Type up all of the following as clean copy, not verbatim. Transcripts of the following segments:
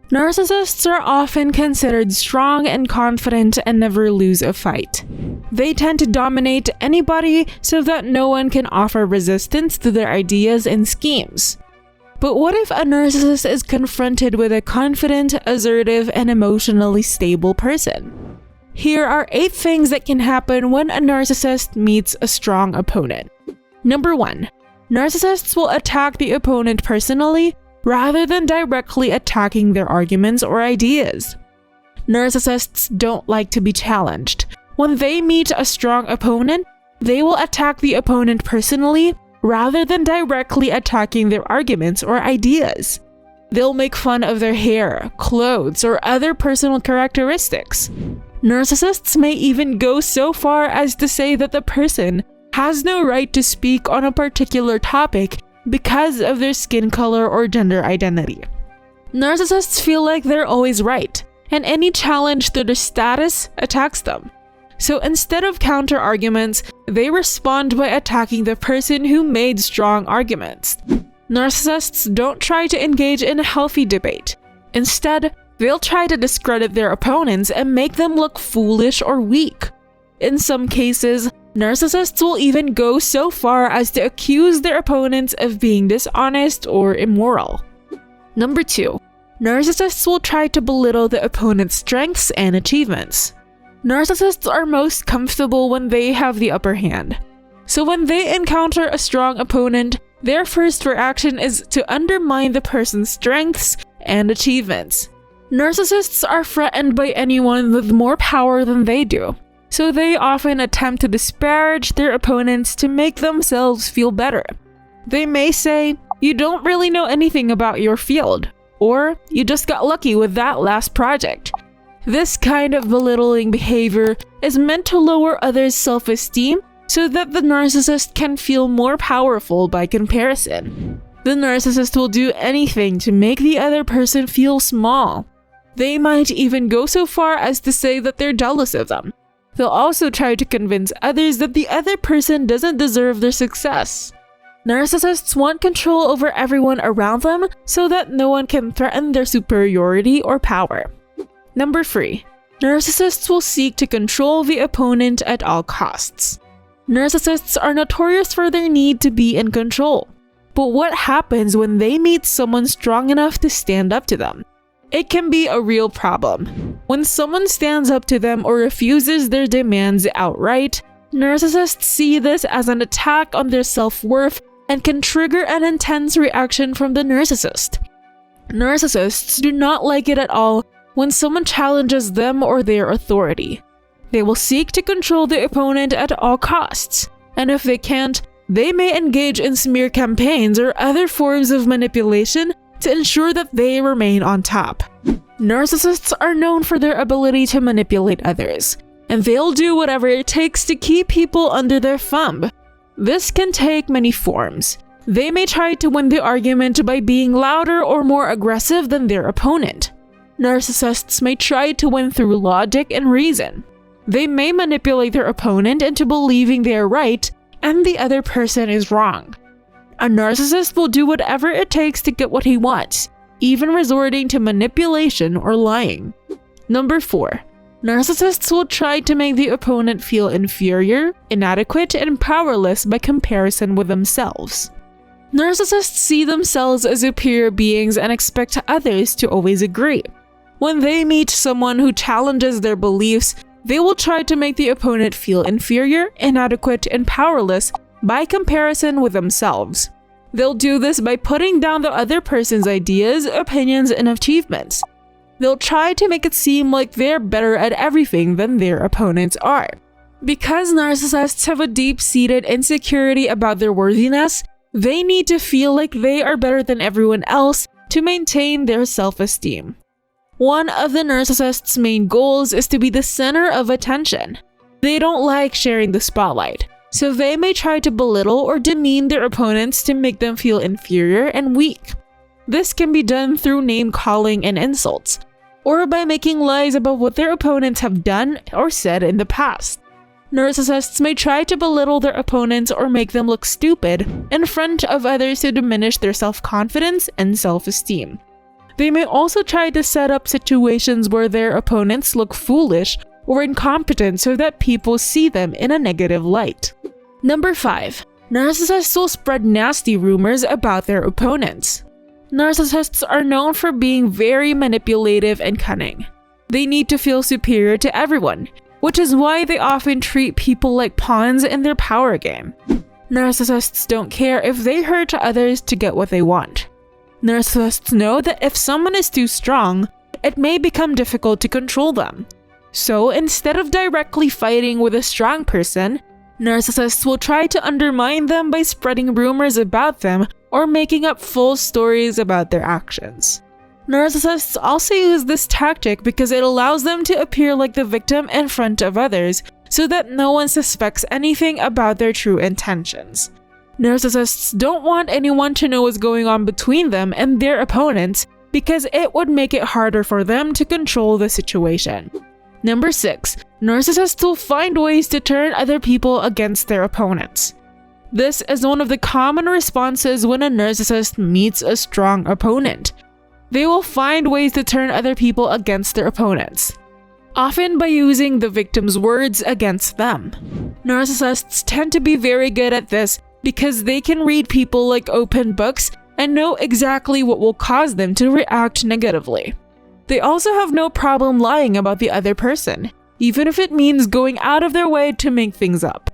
Narcissists are often considered strong and confident and never lose a fight. They tend to dominate anybody so that no one can offer resistance to their ideas and schemes. But what if a narcissist is confronted with a confident, assertive, and emotionally stable person? Here are 8 things that can happen when a narcissist meets a strong opponent. Number 1. Narcissists will attack the opponent personally rather than directly attacking their arguments or ideas. Narcissists don't like to be challenged. When they meet a strong opponent, they will attack the opponent personally rather than directly attacking their arguments or ideas. They'll make fun of their hair, clothes, or other personal characteristics. Narcissists may even go so far as to say that the person has no right to speak on a particular topic because of their skin color or gender identity. Narcissists feel like they're always right, and any challenge to their status attacks them. So instead of counter-arguments, they respond by attacking the person who made strong arguments. Narcissists don't try to engage in a healthy debate. Instead, they'll try to discredit their opponents and make them look foolish or weak. In some cases, narcissists will even go so far as to accuse their opponents of being dishonest or immoral. Number 2. Narcissists will try to belittle the opponent's strengths and achievements. Narcissists are most comfortable when they have the upper hand. So when they encounter a strong opponent, their first reaction is to undermine the person's strengths and achievements. Narcissists are threatened by anyone with more power than they do, so they often attempt to disparage their opponents to make themselves feel better. They may say, "You don't really know anything about your field," or "You just got lucky with that last project." This kind of belittling behavior is meant to lower others' self-esteem so that the narcissist can feel more powerful by comparison. The narcissist will do anything to make the other person feel small. They might even go so far as to say that they're jealous of them. They'll also try to convince others that the other person doesn't deserve their success. Narcissists want control over everyone around them so that no one can threaten their superiority or power. Number 3. Narcissists will seek to control the opponent at all costs. Narcissists are notorious for their need to be in control. But what happens when they meet someone strong enough to stand up to them? It can be a real problem. When someone stands up to them or refuses their demands outright, narcissists see this as an attack on their self-worth and can trigger an intense reaction from the narcissist. Narcissists do not like it at all when someone challenges them or their authority. They will seek to control the opponent at all costs, and if they can't, they may engage in smear campaigns or other forms of manipulation to ensure that they remain on top. Narcissists are known for their ability to manipulate others, and they'll do whatever it takes to keep people under their thumb. This can take many forms. They may try to win the argument by being louder or more aggressive than their opponent. Narcissists may try to win through logic and reason. They may manipulate their opponent into believing they are right and the other person is wrong. A narcissist will do whatever it takes to get what he wants, even resorting to manipulation or lying. Number 4. Narcissists will try to make the opponent feel inferior, inadequate, and powerless by comparison with themselves. Narcissists see themselves as superior beings and expect others to always agree. When they meet someone who challenges their beliefs, they will try to make the opponent feel inferior, inadequate, and powerless by comparison with themselves. They'll do this by putting down the other person's ideas, opinions, and achievements. They'll try to make it seem like they're better at everything than their opponents are. Because narcissists have a deep-seated insecurity about their worthiness, they need to feel like they are better than everyone else to maintain their self-esteem. One of the narcissist's main goals is to be the center of attention. They don't like sharing the spotlight, so they may try to belittle or demean their opponents to make them feel inferior and weak. This can be done through name-calling and insults, or by making lies about what their opponents have done or said in the past. Narcissists may try to belittle their opponents or make them look stupid in front of others to diminish their self-confidence and self-esteem. They may also try to set up situations where their opponents look foolish or incompetent so that people see them in a negative light. Number 5. Narcissists will spread nasty rumors about their opponents. Narcissists are known for being very manipulative and cunning. They need to feel superior to everyone, which is why they often treat people like pawns in their power game. Narcissists don't care if they hurt others to get what they want. Narcissists know that if someone is too strong, it may become difficult to control them. So instead of directly fighting with a strong person, narcissists will try to undermine them by spreading rumors about them or making up false stories about their actions. Narcissists also use this tactic because it allows them to appear like the victim in front of others so that no one suspects anything about their true intentions. Narcissists don't want anyone to know what's going on between them and their opponents because it would make it harder for them to control the situation. Number 6. Narcissists will find ways to turn other people against their opponents. This is one of the common responses when a narcissist meets a strong opponent. They will find ways to turn other people against their opponents, often by using the victim's words against them. Narcissists tend to be very good at this because they can read people like open books and know exactly what will cause them to react negatively. They also have no problem lying about the other person, even if it means going out of their way to make things up.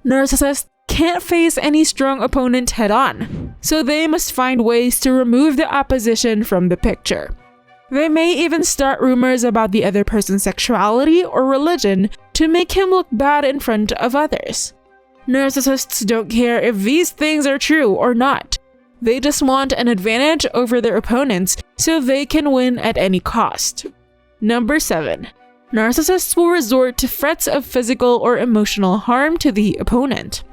Narcissists can't face any strong opponent head-on, so they must find ways to remove the opposition from the picture. They may even start rumors about the other person's sexuality or religion to make him look bad in front of others. Narcissists don't care if these things are true or not. They just want an advantage over their opponents so they can win at any cost. Number 7. Narcissists will resort to threats of physical or emotional harm to the opponent.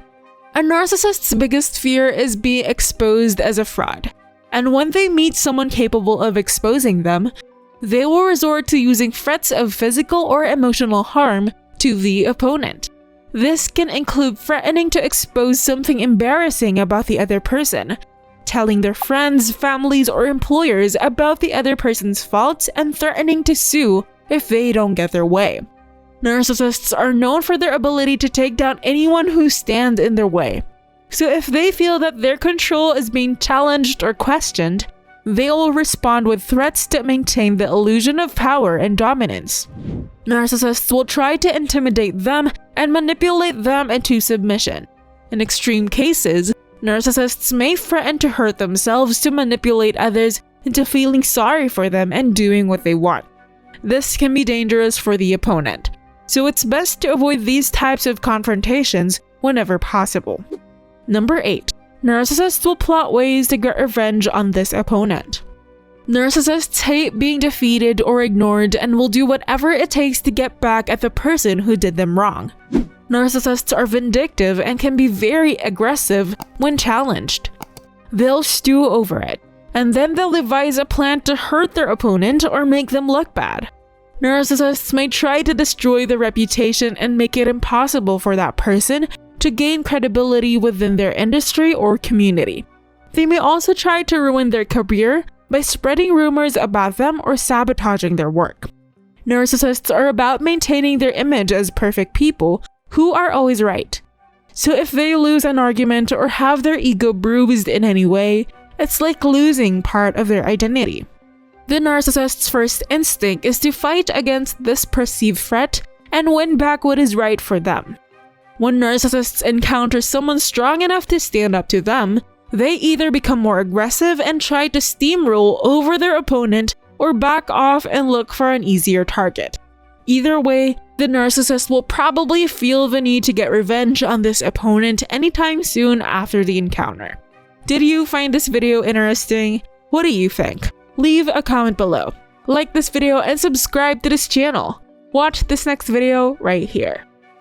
A narcissist's biggest fear is being exposed as a fraud, and when they meet someone capable of exposing them, they will resort to using threats of physical or emotional harm to the opponent. This can include threatening to expose something embarrassing about the other person, telling their friends, families, or employers about the other person's faults, and threatening to sue if they don't get their way. Narcissists are known for their ability to take down anyone who stands in their way. So if they feel that their control is being challenged or questioned, they will respond with threats to maintain the illusion of power and dominance. Narcissists will try to intimidate them and manipulate them into submission. In extreme cases, narcissists may threaten to hurt themselves to manipulate others into feeling sorry for them and doing what they want. This can be dangerous for the opponent, so it's best to avoid these types of confrontations whenever possible. Number 8. Narcissists will plot ways to get revenge on this opponent. Narcissists hate being defeated or ignored and will do whatever it takes to get back at the person who did them wrong. Narcissists are vindictive and can be very aggressive when challenged. They'll stew over it, and then they'll devise a plan to hurt their opponent or make them look bad. Narcissists may try to destroy their reputation and make it impossible for that person to gain credibility within their industry or community. They may also try to ruin their career by spreading rumors about them or sabotaging their work. Narcissists are about maintaining their image as perfect people who are always right. So if they lose an argument or have their ego bruised in any way, it's like losing part of their identity. The narcissist's first instinct is to fight against this perceived threat and win back what is right for them. When narcissists encounter someone strong enough to stand up to them, they either become more aggressive and try to steamroll over their opponent or back off and look for an easier target. Either way, the narcissist will probably feel the need to get revenge on this opponent anytime soon after the encounter. Did you find this video interesting? What do you think? Leave a comment below. Like this video and subscribe to this channel. Watch this next video right here.